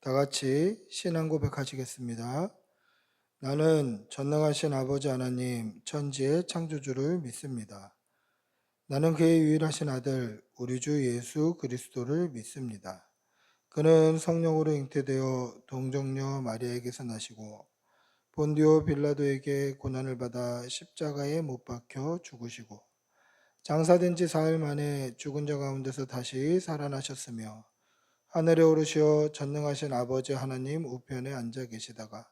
다 같이 신앙 고백하시겠습니다. 나는 전능하신 아버지 하나님, 천지의 창조주를 믿습니다. 나는 그의 유일하신 아들, 우리 주 예수 그리스도를 믿습니다. 그는 성령으로 잉태되어 동정녀 마리아에게서 나시고 본디오 빌라도에게 고난을 받아 십자가에 못 박혀 죽으시고 장사된 지 사흘 만에 죽은 자 가운데서 다시 살아나셨으며 하늘에 오르시어 전능하신 아버지 하나님 우편에 앉아 계시다가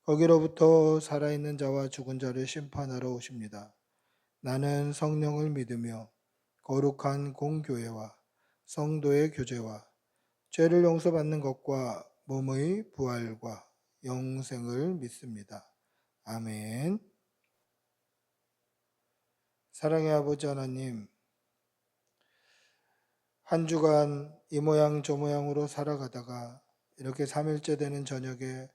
거기로부터 살아있는 자와 죽은 자를 심판하러 오십니다. 나는 성령을 믿으며 거룩한 공교회와 성도의 교제와 죄를 용서받는 것과 몸의 부활과 영생을 믿습니다. 아멘. 사랑의 아버지 하나님, 한 주간 이 모양 저 모양으로 살아가다가 이렇게 3일째 되는 저녁에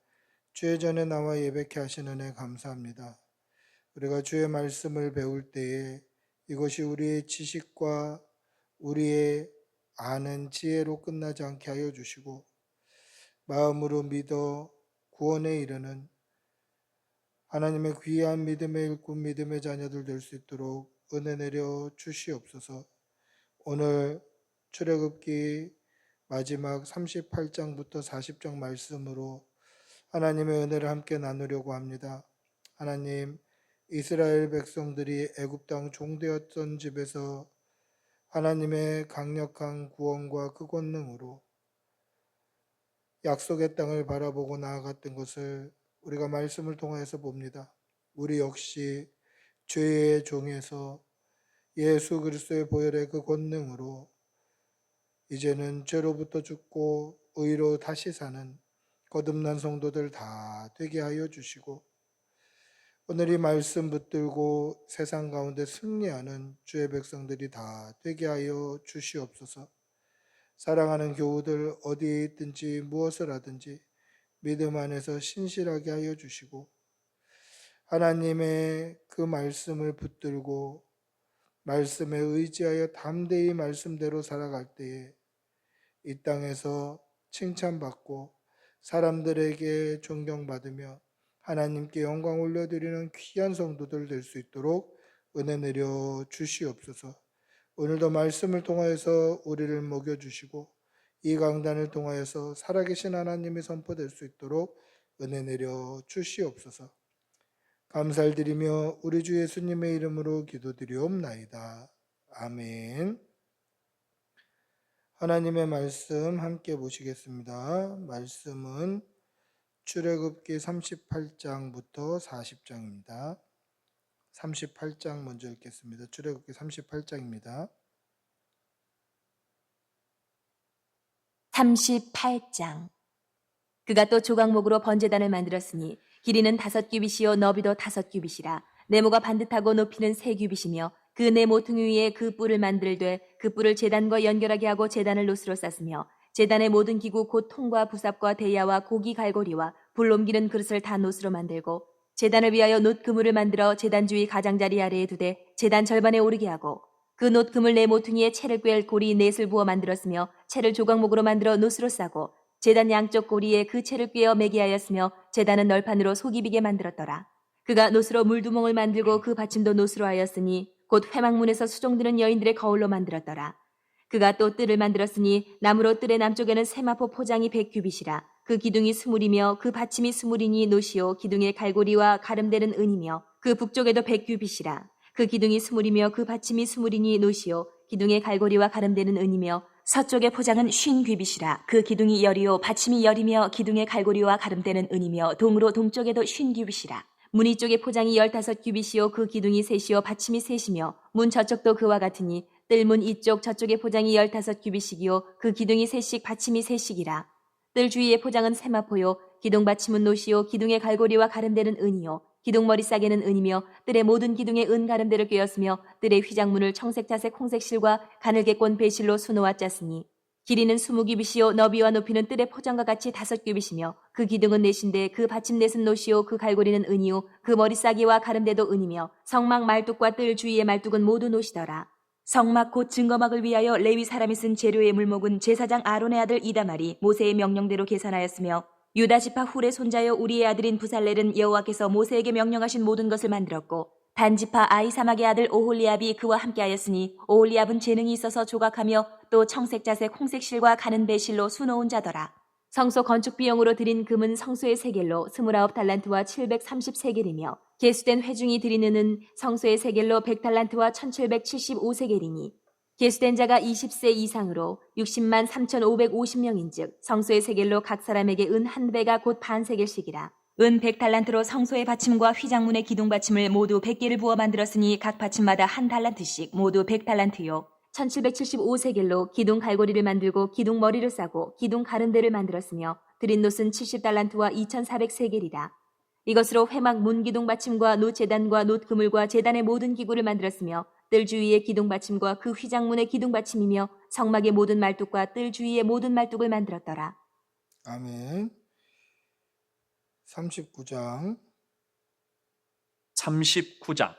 주의 전에 나와 예배케 하신 은혜 감사합니다. 우리가 주의 말씀을 배울 때에 이것이 우리의 지식과 우리의 아는 지혜로 끝나지 않게 하여 주시고 마음으로 믿어 구원에 이르는 하나님의 귀한 믿음의 일꾼 믿음의 자녀들 될 수 있도록 은혜 내려 주시옵소서. 오늘 출애굽기 마지막 38장부터 40장 말씀으로 하나님의 은혜를 함께 나누려고 합니다. 하나님, 이스라엘 백성들이 애굽 땅 종되었던 집에서 하나님의 강력한 구원과 그 권능으로 약속의 땅을 바라보고 나아갔던 것을 우리가 말씀을 통해서 봅니다. 우리 역시 죄의 종에서 예수 그리스도의 보혈의 그 권능으로 이제는 죄로부터 죽고 의로 다시 사는 거듭난 성도들 다 되게 하여 주시고 오늘 이 말씀 붙들고 세상 가운데 승리하는 주의 백성들이 다 되게 하여 주시옵소서. 사랑하는 교우들 어디에 있든지 무엇을 하든지 믿음 안에서 신실하게 하여 주시고 하나님의 그 말씀을 붙들고 말씀에 의지하여 담대히 말씀대로 살아갈 때에 이 땅에서 칭찬받고 사람들에게 존경받으며 하나님께 영광 올려드리는 귀한 성도들 될 수 있도록 은혜 내려 주시옵소서. 오늘도 말씀을 통하여서 우리를 먹여주시고 이 강단을 통하여서 살아계신 하나님이 선포될 수 있도록 은혜 내려 주시옵소서. 감사를 드리며 우리 주 예수님의 이름으로 기도드리옵나이다. 아멘. 하나님의 말씀 함께 보시겠습니다. 말씀은 출애굽기 38장부터 40장입니다. 38장 먼저 읽겠습니다. 출애굽기 38장입니다. 38장. 그가 또 조각목으로 번제단을 만들었으니 길이는 5규빗이요 너비도 5규빗이라 네모가 반듯하고 높이는 3규빗이며 그 네모 등 위에 그 뿔을 만들되 그 뿔을 제단과 연결하게 하고 제단을 노스로 쌌으며 제단의 모든 기구 곧 통과 부삽과 대야와 고기 갈고리와 불 옮기는 그릇을 다 노스로 만들고 제단을 위하여 놋 그물을 만들어 제단 주위 가장자리 아래에 두되 제단 절반에 오르게 하고 그 놋 그물 네 모퉁이에 채를 꿰 고리 넷을 부어 만들었으며 채를 조각목으로 만들어 노스로 싸고 제단 양쪽 고리에 그 채를 꿰어 매게 하였으며 제단은 널판으로 속이 비게 만들었더라. 그가 노스로 물두멍을 만들고 그 받침도 노스로 하였으니 곧 회막문에서 수종드는 여인들의 거울로 만들었더라. 그가 또 뜰을 만들었으니 나무로 뜰의 남쪽에는 세마포 포장이 100규빗이라 그 기둥이 20이며 그 받침이 20이니 노시오 기둥의 갈고리와 가름되는 은이며 그 북쪽에도 100규빗이라 그 기둥이 20이며 그 받침이 20이니 노시오 기둥의 갈고리와 가름되는 은이며 서쪽의 포장은 50규빗이라 그 기둥이 10이요 받침이 10이며 기둥의 갈고리와 가름되는 은이며 동으로 동쪽에도 50규빗이라 문 이쪽의 포장이 15규빗이요 그 기둥이 3이요 받침이 3이며 문 저쪽도 그와 같으니 뜰문 이쪽 저쪽의 포장이 15규빗이요 그 기둥이 3씩 받침이 3씩이라 뜰 주위의 포장은 세마포요 기둥 받침은 노시요 기둥의 갈고리와 가름되는 은이요 기둥 머리 싸개는 은이며 뜰의 모든 기둥에 은 가름대를 꿰었으며 뜰의 휘장문을 청색 자색 홍색 실과 가늘게 꼰 배실로 수놓아 짰으니 길이는 20규빗이요 너비와 높이는 뜰의 포장과 같이 5규빗이며 그 기둥은 넷인데 그 받침 넷은 노시요 그 갈고리는 은이요 그 머리 싸개와 가름대도 은이며 성막 말뚝과 뜰 주위의 말뚝은 모두 노시더라. 성막 곧 증거막을 위하여 레위 사람이 쓴 재료의 물목은 제사장 아론의 아들 이다말이 모세의 명령대로 계산하였으며 유다 지파 훌의 손자여 우리의 아들인 부살렐은 여호와께서 모세에게 명령하신 모든 것을 만들었고 단 지파 아히사막의 아들 오홀리압이 그와 함께하였으니 오홀리압은 재능이 있어서 조각하며 또 청색자색 홍색실과 가는 배실로 수놓은 자더라. 성소 건축 비용으로 드린 금은 성소의 세겔로 29달란트와 730세겔이며 계수된 회중이 드리는 은 성소의 세겔로 100달란트와 1775세겔이니 계수된 자가 20세 이상으로 60만 3550명인즉 성소의 세겔로 각 사람에게 은 한 배가 곧 반세겔씩이라. 은 100달란트로 성소의 받침과 휘장문의 기둥 받침을 모두 100개를 부어 만들었으니 각 받침마다 한 달란트씩 모두 100달란트요. 1775세겔로 기둥 갈고리를 만들고 기둥 머리를 싸고 기둥 가른대를 만들었으며 드린 놋은 70달란트와 2400세겔이다. 이것으로 회막 문 기둥 받침과 놋 제단과 놋 그물과 제단의 모든 기구를 만들었으며 뜰 주위의 기둥 받침과 그 휘장문의 기둥 받침이며 성막의 모든 말뚝과 뜰 주위의 모든 말뚝을 만들었더라. 아멘. 39장 39장.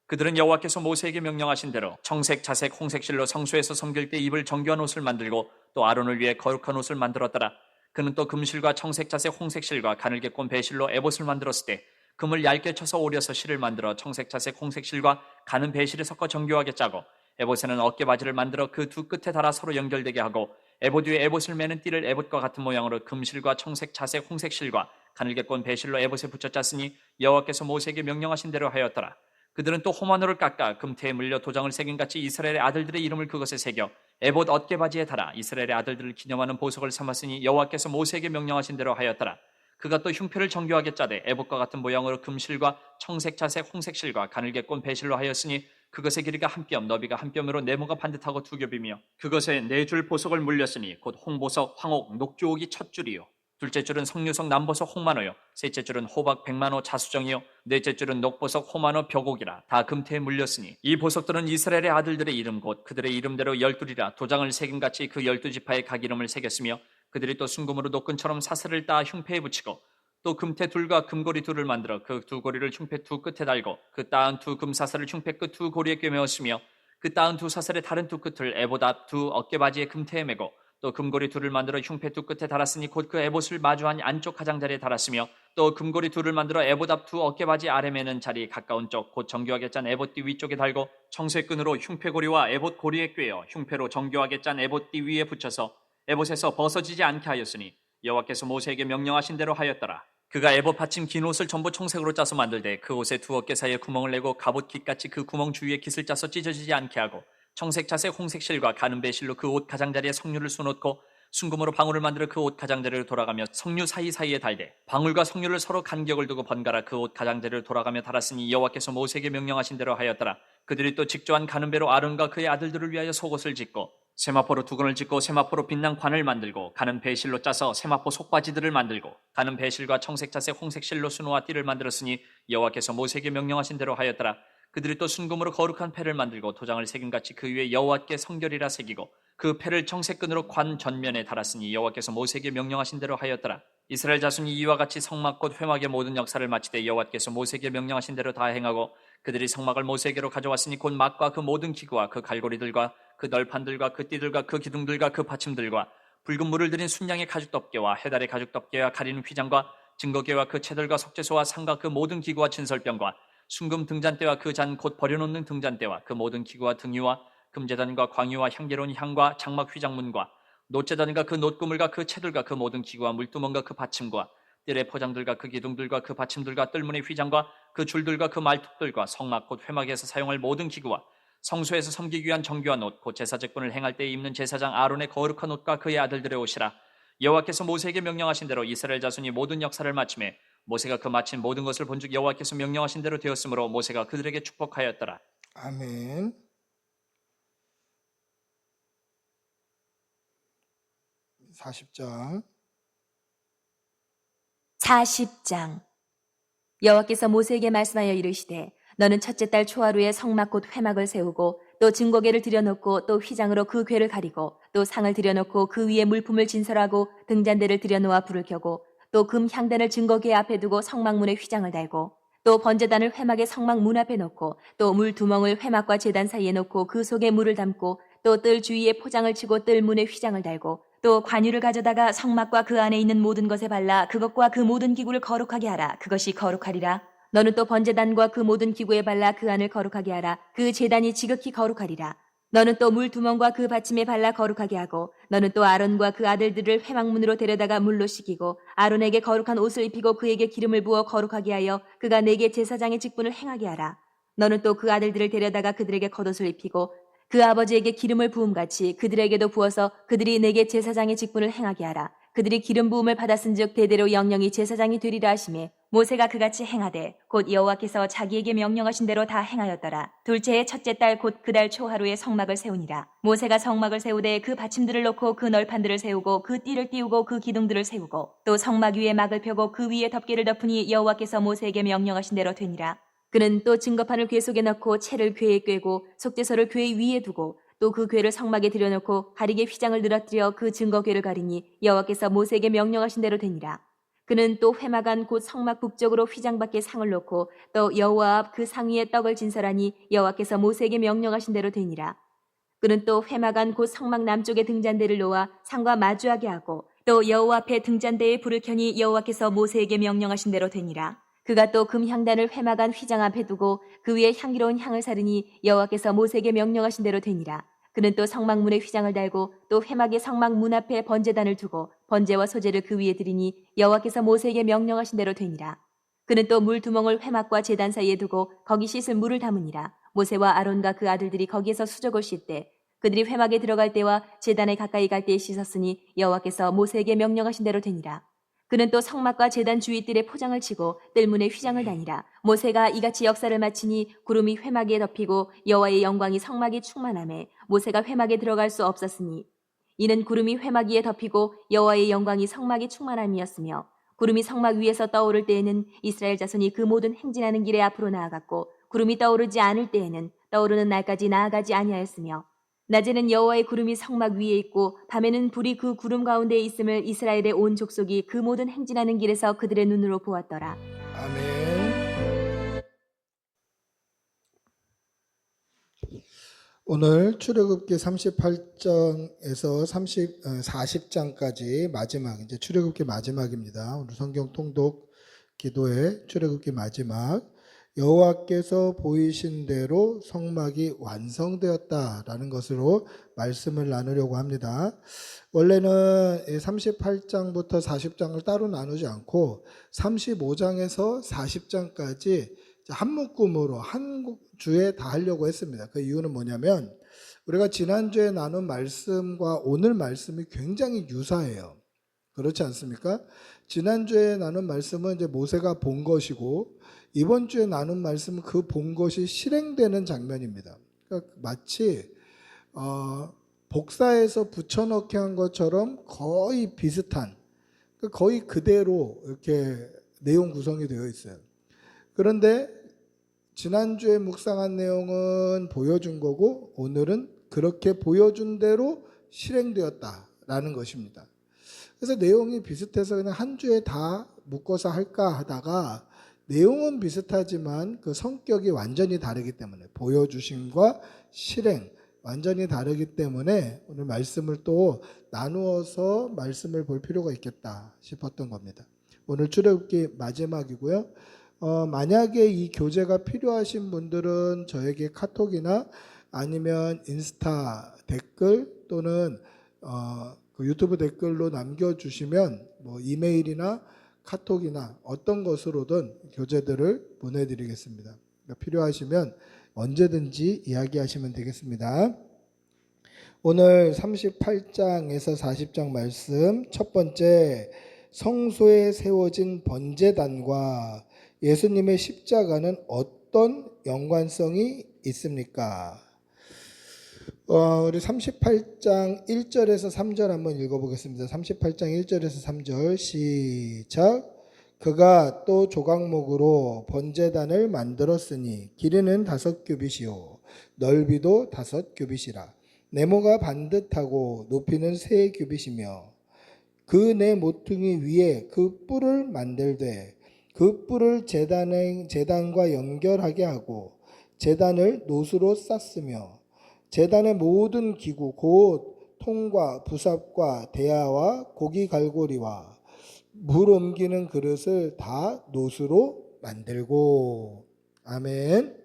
그들은 여호와께서 모세에게 명령하신 대로 청색, 자색, 홍색실로 성소에서 섬길 때 입을 정교한 옷을 만들고 또 아론을 위해 거룩한 옷을 만들었더라. 그는 또 금실과 청색, 자색, 홍색실과 가늘게 꼰 배실로 에봇을 만들었을 때 금을 얇게 쳐서 오려서 실을 만들어 청색, 자색, 홍색실과 가는 배실에 섞어 정교하게 짜고 에봇에는 어깨바지를 만들어 그 두 끝에 달아 서로 연결되게 하고 에봇 위에 에봇을 매는 띠를 에봇과 같은 모양으로 금실과 청색, 자색, 홍색실과 가늘게 꼰 배실로 에봇에 붙여 짰으니 여호와께서 모세에게 명령하신 대로 하였더라. 그들은 또 호마노를 깎아 금태에 물려 도장을 새긴 같이 이스라엘의 아들들의 이름을 그것에 새겨 에봇 어깨바지에 달아 이스라엘의 아들들을 기념하는 보석을 삼았으니 여호와께서 모세에게 명령하신 대로 하였더라. 그가 또 흉패를 정교하게 짜되 에봇과 같은 모양으로 금실과 청색, 자색, 홍색실과 가늘게 꼰 배실로 하였으니 그것의 길이가 한 뼘, 너비가 한 뼘으로 네모가 반듯하고 두 겹이며 그것에 네 줄 보석을 물렸으니 곧 홍보석, 황옥, 녹주옥이 첫 줄이요. 둘째 줄은 석류석, 남보석, 홍만호요. 셋째 줄은 호박, 백만호, 자수정이요. 넷째 줄은 녹보석, 호만호, 벽옥이라. 다 금태에 물렸으니 이 보석들은 이스라엘의 아들들의 이름 곧 그들의 이름대로 12이라 도장을 새긴 같이 그 12지파의 각 이름을 새겼으며 그들이 또 순금으로 노끈처럼 사슬을 따 흉패에 붙이고 또 금태 둘과 금고리 둘을 만들어 그 두 고리를 흉패 두 끝에 달고 그 따은 두 금사슬을 흉패 끝 두 고리에 꿰매었으며 그 따은 두 사슬의 다른 두 끝을 에봇 앞 두 어깨바지의 금태에 매고 또 금고리 둘을 만들어 흉패 두 끝에 달았으니 곧 그 에봇을 마주한 안쪽 가장자리에 달았으며 또 금고리 둘을 만들어 에봇 앞 두 어깨바지 아래 매는 자리 가까운 쪽 곧 정교하게 짠 에봇띠 위쪽에 달고 청쇠끈으로 흉패고리와 에봇 고리에 꿰어 흉패로 정교하게 짠 에봇띠 위에 붙여서 에봇에서 벗어지지 않게 하였으니 여호와께서 모세에게 명령하신 대로 하였더라. 그가 에봇 받침 긴 옷을 전부 청색으로 짜서 만들되 그 옷의 두 어깨 사이에 구멍을 내고 갑옷 깃같이 그 구멍 주위에 깃을 짜서 찢어지지 않게 하고 청색, 자색, 홍색 실과 가는 배실로 그 옷 가장자리에 석류를 쏘놓고 순금으로 방울을 만들어 그 옷 가장자리로 돌아가며 석류 사이사이에 달되 방울과 석류를 서로 간격을 두고 번갈아 그 옷 가장자리로 돌아가며 달았으니 여호와께서 모세에게 명령하신 대로 하였더라. 그들이 또 직조한 가는 배로 아론과 그의 아들들을 위하여 속옷을 짓고 세마포로 두건을 짓고 세마포로 빛난 관을 만들고 가는 배실로 짜서 세마포 속바지들을 만들고 가는 배실과 청색, 자색, 홍색 실로 수놓아 띠를 만들었으니 여호와께서 모세에게 명령하신 대로 하였더라. 그들이 또 순금으로 거룩한 패를 만들고 도장을 새김같이 그 위에 여호와께 성결이라 새기고 그 패를 청색끈으로 관 전면에 달았으니 여호와께서 모세에게 명령하신 대로 하였더라. 이스라엘 자손이 이와 같이 성막 곧 회막의 모든 역사를 마치되 여호와께서 모세에게 명령하신 대로 다 행하고 그들이 성막을 모세에게로 가져왔으니 곧 막과 그 모든 기구와 그 갈고리들과 그 널판들과 그 띠들과 그 기둥들과 그 받침들과 붉은 물을 들인 순양의 가죽덮개와 해달의 가죽덮개와 가리는 휘장과 증거계와 그 채들과 석재소와 상과 그 모든 기구와 진설병과 순금 등잔대와 그 잔 곧 버려놓는 등잔대와 그 모든 기구와 등유와 금제단과 광유와 향기로운 향과 장막 휘장문과 놋제단과 그 놋구물과 그 채들과 그 모든 기구와 물두멍과 그 받침과 뜰의 포장들과 그 기둥들과 그 받침들과 뜰문의 휘장과 그 줄들과 그 말뚝들과 성막 곧 회막에서 사용할 모든 기구와 성소에서 섬기기 위한 정교한 옷 곧 제사제권을 행할 때 입는 제사장 아론의 거룩한 옷과 그의 아들들의 옷이라. 여호와께서 모세에게 명령하신 대로 이스라엘 자손이 모든 역사를 마치매 모세가 그 마친 모든 것을 본즉 여호와께서 명령하신 대로 되었으므로 모세가 그들에게 축복하였더라. 아멘. 40장 40장. 여호와께서 모세에게 말씀하여 이르시되 너는 첫째 달 초하루에 성막 곧 회막을 세우고 또 증거궤를 들여놓고 또 휘장으로 그 궤를 가리고 또 상을 들여놓고 그 위에 물품을 진설하고 등잔대를 들여놓아 불을 켜고 또 금 향단을 증거궤 앞에 두고 성막문에 휘장을 달고 또 번제단을 회막의 성막 문 앞에 놓고 또 물 두멍을 회막과 제단 사이에 놓고 그 속에 물을 담고 또 뜰 주위에 포장을 치고 뜰 문에 휘장을 달고 또 관유를 가져다가 성막과 그 안에 있는 모든 것에 발라 그것과 그 모든 기구를 거룩하게 하라. 그것이 거룩하리라. 너는 또 번제단과 그 모든 기구에 발라 그 안을 거룩하게 하라. 그 제단이 지극히 거룩하리라. 너는 또 물 두멍과 그 받침에 발라 거룩하게 하고 너는 또 아론과 그 아들들을 회막문으로 데려다가 물로 씻기고 아론에게 거룩한 옷을 입히고 그에게 기름을 부어 거룩하게 하여 그가 내게 제사장의 직분을 행하게 하라. 너는 또 그 아들들을 데려다가 그들에게 겉옷을 입히고 그 아버지에게 기름을 부음같이 그들에게도 부어서 그들이 내게 제사장의 직분을 행하게 하라. 그들이 기름 부음을 받았은즉 대대로 영영이 제사장이 되리라 하시매 모세가 그같이 행하되 곧 여호와께서 자기에게 명령하신 대로 다 행하였더라. 둘째의 첫째 달 곧 그 달 초하루에 성막을 세우니라. 모세가 성막을 세우되 그 받침들을 놓고 그 널판들을 세우고 그 띠를 띄우고 그 기둥들을 세우고 또 성막 위에 막을 펴고 그 위에 덮개를 덮으니 여호와께서 모세에게 명령하신 대로 되니라. 그는 또 증거판을 궤 속에 넣고 채를 궤에 꿰고 속죄서를 궤 위에 두고 또 그 궤를 성막에 들여놓고 가리개 휘장을 늘어뜨려 그 증거궤를 가리니 여호와께서 모세에게 명령하신 대로 되니라. 그는 또 회막 안 곧 성막 북쪽으로 휘장 밖에 상을 놓고 또 여호와 앞 그 상 위에 떡을 진설하니 여호와께서 모세에게 명령하신 대로 되니라. 그는 또 회막 안 곧 성막 남쪽에 등잔대를 놓아 상과 마주하게 하고 또 여호와 앞에 등잔대에 불을 켜니 여호와께서 모세에게 명령하신 대로 되니라. 그가 또 금향단을 회막 안 휘장 앞에 두고 그 위에 향기로운 향을 사르니 여호와께서 모세에게 명령하신 대로 되니라. 그는 또 성막문에 휘장을 달고 또 회막의 성막 문 앞에 번제단을 두고 번제와 소제를 그 위에 드리니 여호와께서 모세에게 명령하신 대로 되니라. 그는 또 물 두멍을 회막과 제단 사이에 두고 거기 씻을 물을 담으니라. 모세와 아론과 그 아들들이 거기에서 수족을 씻되 그들이 회막에 들어갈 때와 제단에 가까이 갈 때에 씻었으니 여호와께서 모세에게 명령하신 대로 되니라. 그는 또 성막과 제단 주위 뜰에 포장을 치고 뜰문에 휘장을 다니라. 모세가 이같이 역사를 마치니 구름이 회막에 덮이고 여호와의 영광이 성막에 충만하매 모세가 회막에 들어갈 수 없었으니 이는 구름이 회막 위에 덮이고 여호와의 영광이 성막에 충만함이었으며 구름이 성막 위에서 떠오를 때에는 이스라엘 자손이 그 모든 행진하는 길에 앞으로 나아갔고 구름이 떠오르지 않을 때에는 떠오르는 날까지 나아가지 아니하였으며 낮에는 여호와의 구름이 성막 위에 있고 밤에는 불이 그 구름 가운데에 있음을 이스라엘의 온 족속이 그 모든 행진하는 길에서 그들의 눈으로 보았더라. 아멘. 오늘 출애굽기 38장에서 40장까지 마지막, 이제 출애굽기 마지막입니다. 오늘 성경 통독 기도의 출애굽기 마지막. 여호와께서 보이신 대로 성막이 완성되었다라는 것으로 말씀을 나누려고 합니다. 원래는 38장부터 40장을 따로 나누지 않고 35장에서 40장까지 한 묶음으로 한 주에 다 하려고 했습니다. 그 이유는 뭐냐면 우리가 지난주에 나눈 말씀과 오늘 말씀이 굉장히 유사해요. 그렇지 않습니까? 지난주에 나눈 말씀은 이제 모세가 본 것이고 이번 주에 나눈 말씀은 그 본 것이 실행되는 장면입니다. 그러니까 마치 복사해서 붙여넣기 한 것처럼 거의 비슷한, 거의 그대로 이렇게 내용 구성이 되어 있어요. 그런데 지난주에 묵상한 내용은 보여준 거고 오늘은 그렇게 보여준 대로 실행되었다라는 것입니다. 그래서 내용이 비슷해서 그냥 한 주에 다 묶어서 할까 하다가 내용은 비슷하지만 그 성격이 완전히 다르기 때문에 보여주심과 실행 완전히 다르기 때문에 오늘 말씀을 또 나누어서 말씀을 볼 필요가 있겠다 싶었던 겁니다. 오늘 출애굽기 마지막이고요. 만약에 이 교재가 필요하신 분들은 저에게 카톡이나 아니면 인스타 댓글 또는 그 유튜브 댓글로 남겨주시면 뭐 이메일이나 카톡이나 어떤 것으로든 교재들을 보내드리겠습니다. 필요하시면 언제든지 이야기하시면 되겠습니다. 오늘 38장에서 40장 말씀 첫 번째, 성소에 세워진 번제단과 예수님의 십자가는 어떤 연관성이 있습니까? 우리 38장 1절에서 3절 한번 읽어보겠습니다. 38장 1절에서 3절 시작. 그가 또 조각목으로 번제단을 만들었으니 길이는 5규빗이요 넓이도 5규빗이라. 네모가 반듯하고 높이는 3규빗이며 그 네 모퉁이 위에 그 뿔을 만들되 그 뿔을 제단과 연결하게 하고 제단을 노수로 쌌으며 제단의 모든 기구 곧 통과 부삽과 대야와 고기 갈고리와 물 옮기는 그릇을 다 노수로 만들고. 아멘.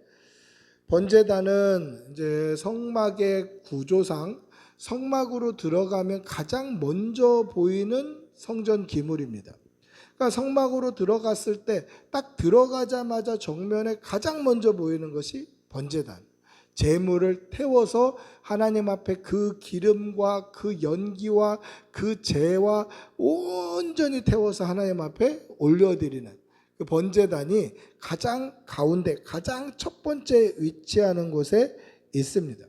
번제단은 이제 성막의 구조상 성막으로 들어가면 가장 먼저 보이는 성전 기물입니다. 그러니까 성막으로 들어갔을 때 딱 들어가자마자 정면에 가장 먼저 보이는 것이 번제단. 제물을 태워서 하나님 앞에 그 기름과 그 연기와 그 재와 온전히 태워서 하나님 앞에 올려드리는 그 번제단이 가장 가운데 가장 첫 번째 위치하는 곳에 있습니다.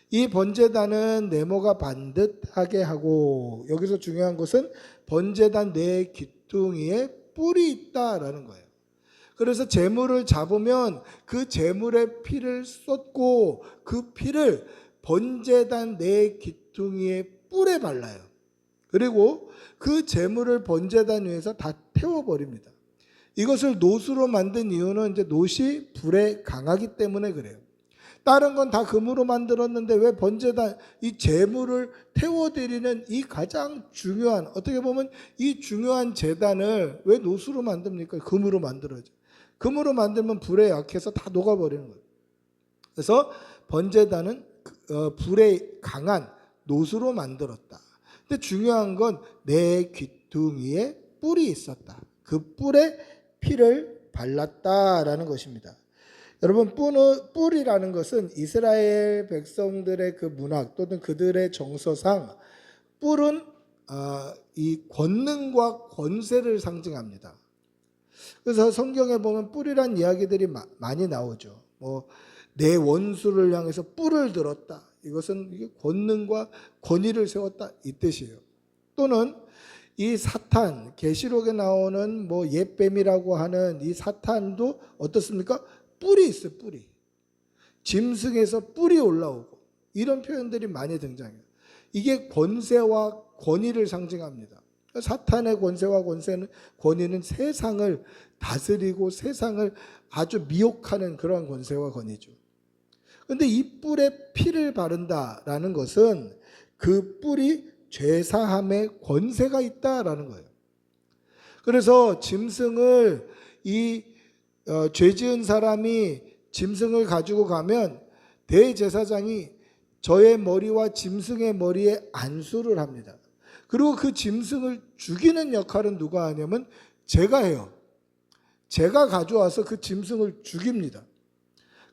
이 번제단은 네모가 반듯하게 하고, 여기서 중요한 것은 번제단 네 귀퉁이에 뿔이 있다라는 거예요. 그래서 제물을 잡으면 그 제물의 피를 쏟고 그 피를 번제단 네 귀퉁이의 뿔에 발라요. 그리고 그 제물을 번제단 위에서 다 태워버립니다. 이것을 노수로 만든 이유는 이제 노시 불에 강하기 때문에 그래요. 다른 건 다 금으로 만들었는데 왜 번제단 이 제물을 태워드리는 이 가장 중요한, 어떻게 보면 이 중요한 제단을 왜 노수로 만듭니까? 금으로 만들어져. 금으로 만들면 불에 약해서 다 녹아버리는 거예요. 그래서 번제단은 불에 강한 노수로 만들었다. 근데 중요한 건 내 귀퉁이에 뿔이 있었다. 그 뿔에 피를 발랐다라는 것입니다. 여러분, 뿔이라는 것은 이스라엘 백성들의 그 문학 또는 그들의 정서상 뿔은 이 권능과 권세를 상징합니다. 그래서 성경에 보면 뿔이란 이야기들이 많이 나오죠. 내 원수를 향해서 뿔을 들었다. 이것은 이게 권능과 권위를 세웠다 이 뜻이에요. 또는 이 사탄, 계시록에 나오는 옛뱀이라고 하는 이 사탄도 어떻습니까? 뿔이 있어요. 뿔이. 짐승에서 뿔이 올라오고 이런 표현들이 많이 등장해요. 이게 권세와 권위를 상징합니다. 사탄의 권세와 권위는 세상을 다스리고 세상을 아주 미혹하는 그러한 권세와 권위죠. 그런데 이 뿔에 피를 바른다라는 것은 그 뿔이 죄사함의 권세가 있다라는 거예요. 그래서 짐승을 죄 지은 사람이 짐승을 가지고 가면 대제사장이 저의 머리와 짐승의 머리에 안수를 합니다. 그리고 그 짐승을 죽이는 역할은 누가 하냐면 제가 해요. 제가 가져와서 그 짐승을 죽입니다.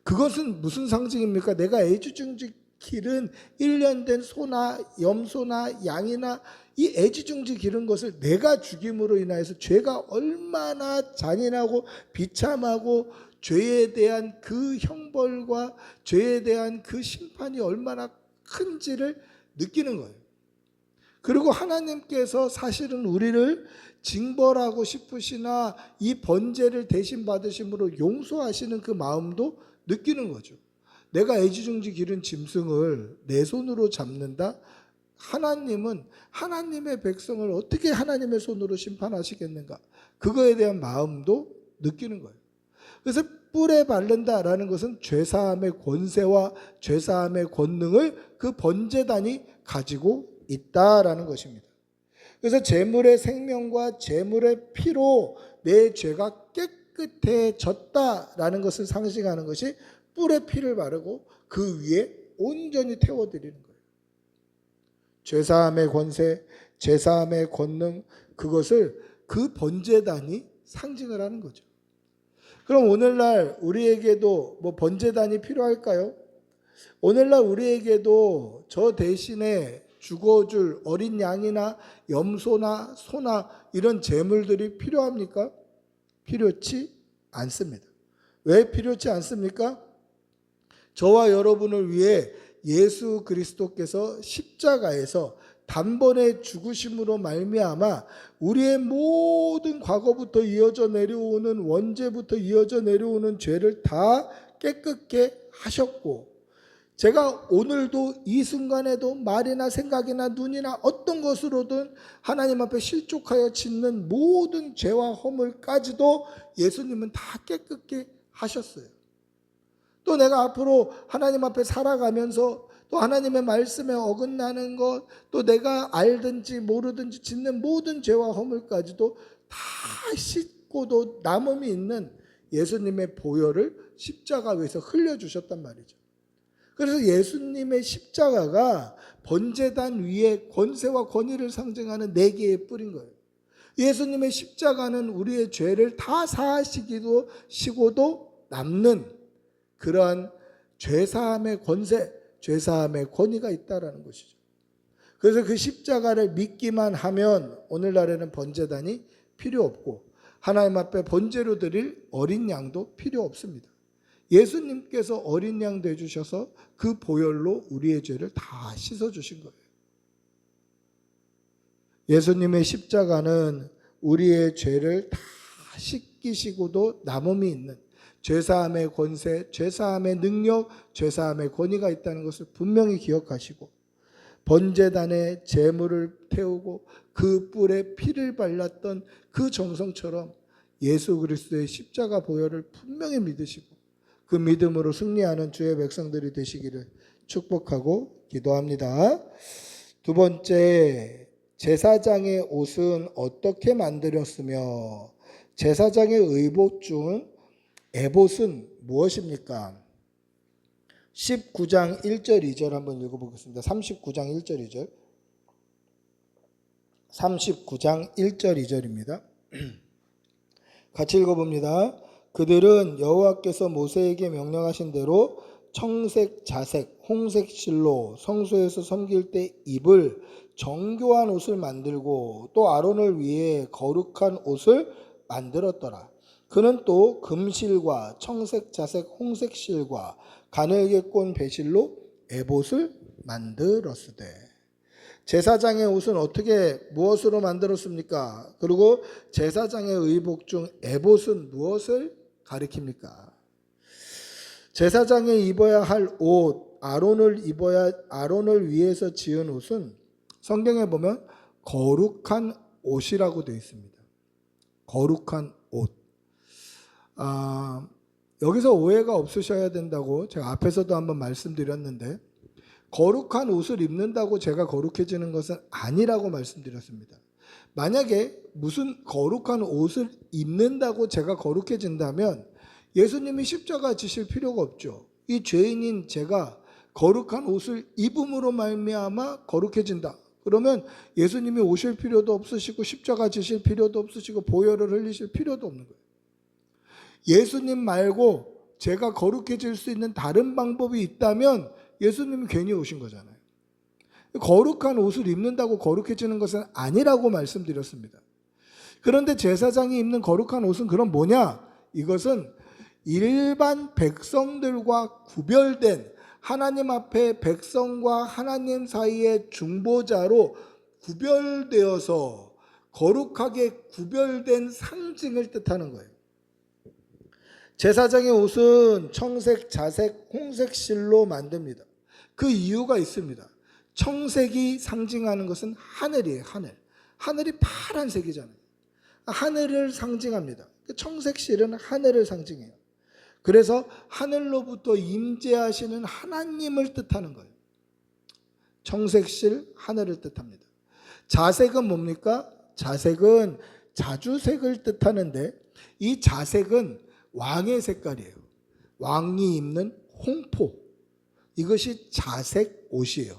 그것은 무슨 상징입니까? 내가 애지중지 기른 1년 된 소나 염소나 양이나 이 애지중지 기른 것을 내가 죽임으로 인하여서 죄가 얼마나 잔인하고 비참하고 죄에 대한 그 형벌과 죄에 대한 그 심판이 얼마나 큰지를 느끼는 거예요. 그리고 하나님께서 사실은 우리를 징벌하고 싶으시나 이 번제를 대신 받으심으로 용서하시는 그 마음도 느끼는 거죠. 내가 애지중지 기른 짐승을 내 손으로 잡는다? 하나님은 하나님의 백성을 어떻게 하나님의 손으로 심판하시겠는가? 그거에 대한 마음도 느끼는 거예요. 그래서 뿔에 바른다라는 것은 죄사함의 권세와 죄사함의 권능을 그 번제단이 가지고 있다라는 것입니다. 그래서 제물의 생명과 제물의 피로 내 죄가 깨끗해졌다라는 것을 상징하는 것이 뿔에 피를 바르고 그 위에 온전히 태워드리는 거예요. 죄사함의 권세, 죄사함의 권능, 그것을 그 번제단이 상징을 하는 거죠. 그럼 오늘날 우리에게도 번제단이 필요할까요? 오늘날 우리에게도 저 대신에 죽어줄 어린 양이나 염소나 소나 이런 제물들이 필요합니까? 필요치 않습니다. 왜 필요치 않습니까? 저와 여러분을 위해 예수 그리스도께서 십자가에서 단번에 죽으심으로 말미암아 우리의 모든 과거부터 이어져 내려오는 원죄부터 이어져 내려오는 죄를 다 깨끗게 하셨고 제가 오늘도 이 순간에도 말이나 생각이나 눈이나 어떤 것으로든 하나님 앞에 실족하여 짓는 모든 죄와 허물까지도 예수님은 다 깨끗게 하셨어요. 또 내가 앞으로 하나님 앞에 살아가면서 또 하나님의 말씀에 어긋나는 것, 또 내가 알든지 모르든지 짓는 모든 죄와 허물까지도 다 씻고도 남음이 있는 예수님의 보혈을 십자가 위에서 흘려주셨단 말이죠. 그래서 예수님의 십자가가 번제단 위에 권세와 권위를 상징하는 4개의 뿔인 거예요. 예수님의 십자가는 우리의 죄를 다 사하시기도 시고도 남는 그러한 죄사함의 권세, 죄사함의 권위가 있다라는 것이죠. 그래서 그 십자가를 믿기만 하면 오늘날에는 번제단이 필요 없고 하나님 앞에 번제로 드릴 어린 양도 필요 없습니다. 예수님께서 어린 양 되주셔서 그 보혈로 우리의 죄를 다 씻어주신 거예요. 예수님의 십자가는 우리의 죄를 다 씻기시고도 남음이 있는 죄사함의 권세, 죄사함의 능력, 죄사함의 권위가 있다는 것을 분명히 기억하시고 번제단에 제물을 태우고 그 뿔에 피를 발랐던 그 정성처럼 예수 그리스도의 십자가 보혈을 분명히 믿으시고 그 믿음으로 승리하는 주의 백성들이 되시기를 축복하고 기도합니다. 두 번째, 제사장의 옷은 어떻게 만들었으며 제사장의 의복 중 에봇은 무엇입니까? 19장 1절 2절 한번 읽어보겠습니다. 39장 1절 2절 39장 1절 2절입니다. 같이 읽어봅니다. 그들은 여호와께서 모세에게 명령하신 대로 청색, 자색, 홍색 실로 성소에서 섬길 때 입을 정교한 옷을 만들고 또 아론을 위해 거룩한 옷을 만들었더라. 그는 또 금실과 청색, 자색, 홍색 실과 가늘게 꼰 배실로 에봇을 만들었으되. 제사장의 옷은 어떻게 무엇으로 만들었습니까? 그리고 제사장의 의복 중 에봇은 무엇을 가리킵니까? 제사장이 입어야 할 옷, 아론을 위해서 지은 옷은 성경에 보면 거룩한 옷이라고 되어 있습니다. 거룩한 옷. 여기서 오해가 없으셔야 된다고 제가 앞에서도 한번 말씀드렸는데 거룩한 옷을 입는다고 제가 거룩해지는 것은 아니라고 말씀드렸습니다. 만약에 무슨 거룩한 옷을 입는다고 제가 거룩해진다면 예수님이 십자가 지실 필요가 없죠. 이 죄인인 제가 거룩한 옷을 입음으로 말미암아 거룩해진다. 그러면 예수님이 오실 필요도 없으시고 십자가 지실 필요도 없으시고 보혈을 흘리실 필요도 없는 거예요. 예수님 말고 제가 거룩해질 수 있는 다른 방법이 있다면 예수님이 괜히 오신 거잖아요. 거룩한 옷을 입는다고 거룩해지는 것은 아니라고 말씀드렸습니다. 그런데 제사장이 입는 거룩한 옷은 그럼 뭐냐? 이것은 일반 백성들과 구별된 하나님 앞에 백성과 하나님 사이의 중보자로 구별되어서 거룩하게 구별된 상징을 뜻하는 거예요. 제사장의 옷은 청색, 자색, 홍색 실로 만듭니다. 그 이유가 있습니다. 청색이 상징하는 것은 하늘이에요. 하늘이 파란색이잖아요. 하늘을 상징합니다. 청색 실은 하늘을 상징해요. 그래서 하늘로부터 임재하시는 하나님을 뜻하는 거예요. 청색실, 하늘을 뜻합니다. 자색은 뭡니까? 자색은 자주색을 뜻하는데 이 자색은 왕의 색깔이에요. 왕이 입는 홍포. 이것이 자색 옷이에요.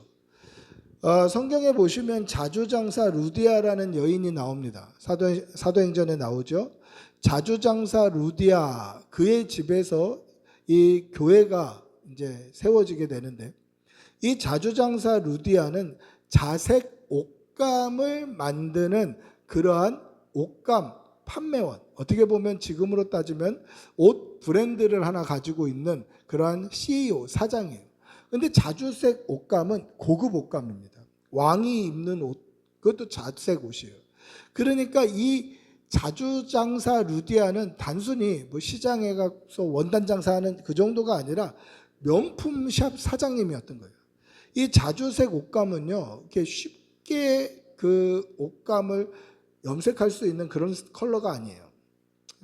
성경에 보시면 자주장사 루디아라는 여인이 나옵니다. 사도행전에 나오죠. 자주장사 루디아, 그의 집에서 이 교회가 이제 세워지게 되는데 이 자주장사 루디아는 자색 옷감을 만드는 그러한 옷감 판매원, 어떻게 보면 지금으로 따지면 옷 브랜드를 하나 가지고 있는 그러한 CEO, 사장이에요. 근데 자주색 옷감은 고급 옷감입니다. 왕이 입는 옷, 그것도 자주색 옷이에요. 그러니까 이 자주장사 루디아는 단순히 뭐 시장에 가서 원단 장사하는 그 정도가 아니라 명품샵 사장님이었던 거예요. 이 자주색 옷감은요, 이렇게 쉽게 그 옷감을 염색할 수 있는 그런 컬러가 아니에요.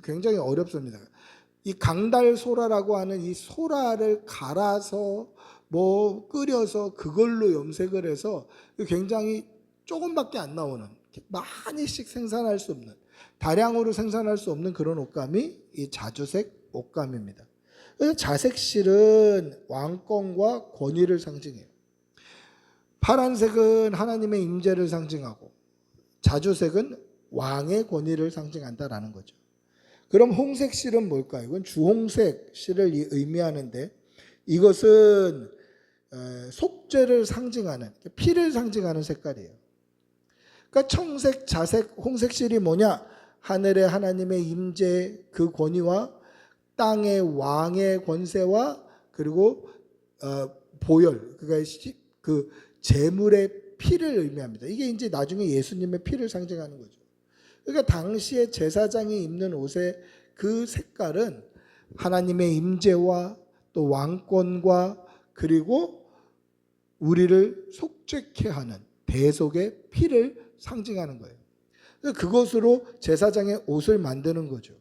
굉장히 어렵습니다. 이 강달소라라고 하는 이 소라를 갈아서 뭐 끓여서 그걸로 염색을 해서 굉장히 조금밖에 안 나오는, 많이씩 생산할 수 없는, 다량으로 생산할 수 없는 그런 옷감이 이 자주색 옷감입니다. 그래서 자색실은 왕권과 권위를 상징해요. 파란색은 하나님의 임재를 상징하고 자주색은 왕의 권위를 상징한다라는 거죠. 그럼 홍색실은 뭘까요? 이건 주홍색 실을 의미하는데 이것은 속죄를 상징하는, 피를 상징하는 색깔이에요. 그러니까 청색, 자색, 홍색실이 뭐냐? 하늘의 하나님의 임재 그 권위와 땅의 왕의 권세와 그리고 보혈, 그러니까 그 제물의 피를 의미합니다. 이게 이제 나중에 예수님의 피를 상징하는 거죠. 그러니까 당시에 제사장이 입는 옷의 그 색깔은 하나님의 임재와 또 왕권과 그리고 우리를 속죄케 하는 대속의 피를 상징하는 거예요. 그것으로 제사장의 옷을 만드는 거죠.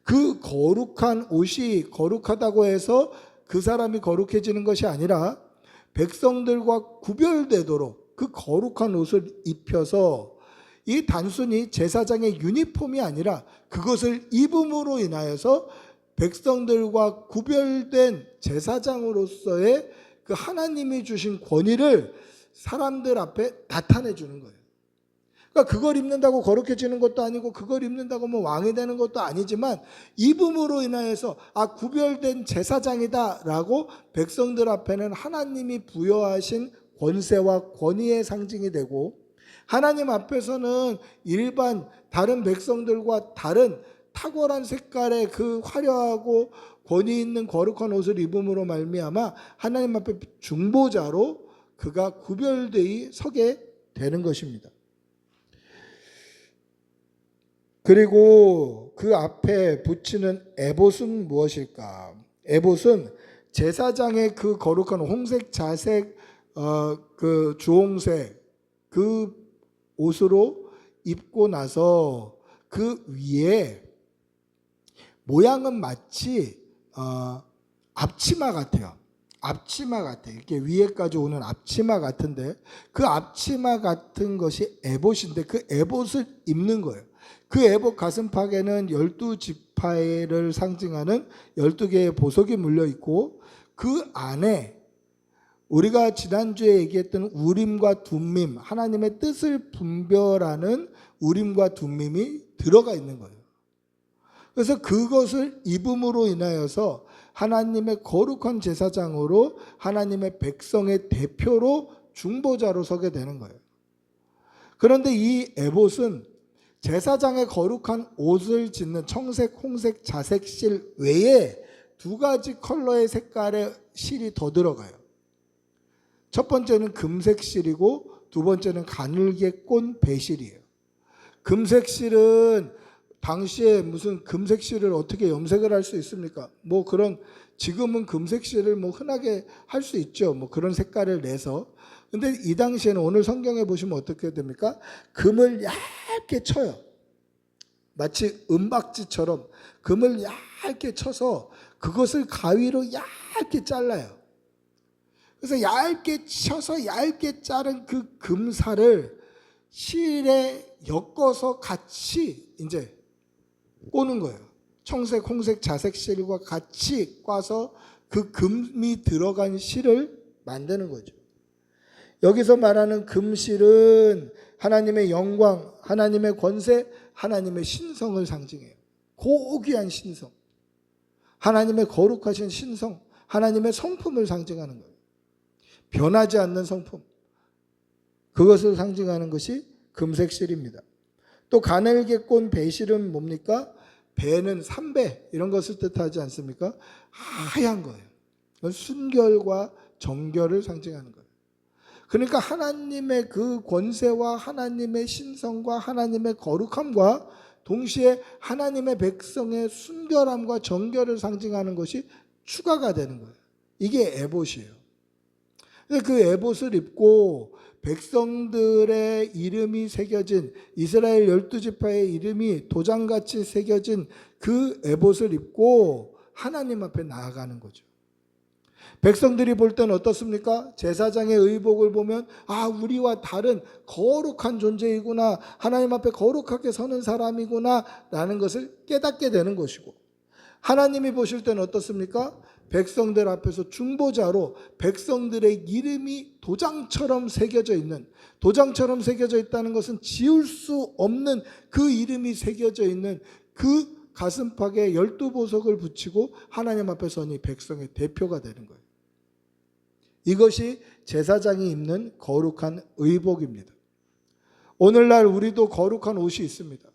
그 거룩한 옷이 거룩하다고 해서 그 사람이 거룩해지는 것이 아니라 백성들과 구별되도록 그 거룩한 옷을 입혀서 이 단순히 제사장의 유니폼이 아니라 그것을 입음으로 인하여서 백성들과 구별된 제사장으로서의 그 하나님이 주신 권위를 사람들 앞에 나타내 주는 거예요. 그러니까 그걸 입는다고 거룩해지는 것도 아니고 그걸 입는다고 뭐 왕이 되는 것도 아니지만 입음으로 인하여서 구별된 제사장이다라고 백성들 앞에는 하나님이 부여하신 권세와 권위의 상징이 되고 하나님 앞에서는 일반 다른 백성들과 다른 탁월한 색깔의 그 화려하고 권위 있는 거룩한 옷을 입음으로 말미암아 하나님 앞에 중보자로 그가 구별되이 서게 되는 것입니다. 그리고 그 앞에 붙이는 에봇은 무엇일까? 에봇은 제사장의 그 거룩한 홍색, 자색, 그 주홍색 그 옷으로 입고 나서 그 위에 모양은 마치 앞치마 같아요. 앞치마 같아요. 이렇게 위에까지 오는 앞치마 같은데 그 앞치마 같은 것이 에봇인데 그 에봇을 입는 거예요. 그 에봇 가슴팍에는 12지파를 상징하는 12개의 보석이 물려 있고 그 안에 우리가 지난주에 얘기했던 우림과 둠밈, 하나님의 뜻을 분별하는 우림과 둠밈이 들어가 있는 거예요. 그래서 그것을 입음으로 인하여서 하나님의 거룩한 제사장으로 하나님의 백성의 대표로 중보자로 서게 되는 거예요. 그런데 이 에봇은 제사장의 거룩한 옷을 짓는 청색, 홍색, 자색 실 외에 두 가지 컬러의 색깔의 실이 더 들어가요. 첫 번째는 금색 실이고 두 번째는 가늘게 꼰 배실이에요. 금색 실은 당시에 무슨 금색 실을 어떻게 염색을 할 수 있습니까? 뭐 그런 지금은 금색 실을 뭐 흔하게 할 수 있죠. 뭐 그런 색깔을 내서. 근데 이 당시에는 오늘 성경에 보시면 어떻게 됩니까? 금을 얇게 쳐요. 마치 은박지처럼 금을 얇게 쳐서 그것을 가위로 얇게 잘라요. 그래서 얇게 쳐서 얇게 자른 그 금살을 실에 엮어서 같이 이제 꼬는 거예요. 청색, 홍색, 자색 실과 같이 꽈서 그 금이 들어간 실을 만드는 거죠. 여기서 말하는 금실은 하나님의 영광, 하나님의 권세, 하나님의 신성을 상징해요. 고귀한 신성, 하나님의 거룩하신 신성, 하나님의 성품을 상징하는 거예요. 변하지 않는 성품, 그것을 상징하는 것이 금색실입니다. 또 가늘게 꼰 배실은 뭡니까? 배는 삼배 이런 것을 뜻하지 않습니까? 하얀 거예요. 그건 순결과 정결을 상징하는 거예요. 그러니까 하나님의 그 권세와 하나님의 신성과 하나님의 거룩함과 동시에 하나님의 백성의 순결함과 정결을 상징하는 것이 추가가 되는 거예요. 이게 에봇이에요. 그 에봇을 입고 백성들의 이름이 새겨진, 이스라엘 12지파의 이름이 도장같이 새겨진 그 에봇을 입고 하나님 앞에 나아가는 거죠. 백성들이 볼 때는 어떻습니까? 제사장의 의복을 보면 우리와 다른 거룩한 존재이구나, 하나님 앞에 거룩하게 서는 사람이구나 라는 것을 깨닫게 되는 것이고, 하나님이 보실 때는 어떻습니까? 백성들 앞에서 중보자로 백성들의 이름이 도장처럼 새겨져 있는, 도장처럼 새겨져 있다는 것은 지울 수 없는 그 이름이 새겨져 있는 그 가슴팍에 12보석을 붙이고 하나님 앞에 서니 백성의 대표가 되는 거예요. 이것이 제사장이 입는 거룩한 의복입니다. 오늘날 우리도 거룩한 옷이 있습니다.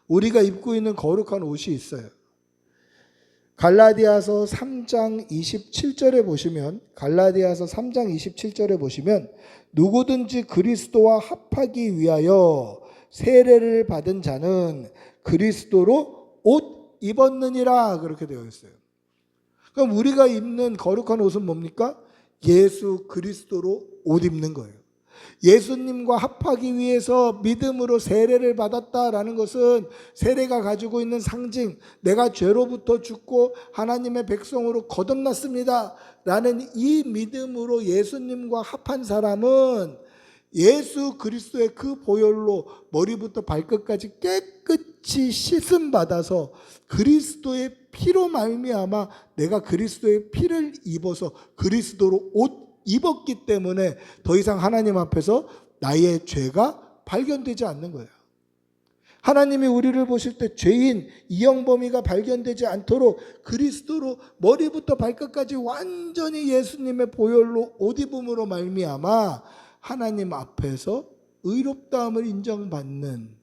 우리가 입고 있는 거룩한 옷이 있어요. 갈라디아서 3장 27절에 보시면, 갈라디아서 3장 27절에 보시면 누구든지 그리스도와 합하기 위하여 세례를 받은 자는 그리스도로 옷 입었느니라, 그렇게 되어 있어요. 그럼 우리가 입는 거룩한 옷은 뭡니까? 예수 그리스도로 옷 입는 거예요. 예수님과 합하기 위해서 믿음으로 세례를 받았다라는 것은 세례가 가지고 있는 상징, 내가 죄로부터 죽고 하나님의 백성으로 거듭났습니다 라는 이 믿음으로 예수님과 합한 사람은 예수 그리스도의 그 보혈로 머리부터 발끝까지 깨끗이 씻음 받아서 그리스도의 피로 말미암아 내가 그리스도의 피를 입어서 그리스도로 옷 입었기 때문에 더 이상 하나님 앞에서 나의 죄가 발견되지 않는 거예요. 하나님이 우리를 보실 때 죄인, 이영범이가 발견되지 않도록 그리스도로 머리부터 발끝까지 완전히 예수님의 보혈로 옷 입음으로 말미암아 하나님 앞에서 의롭다함을 인정받는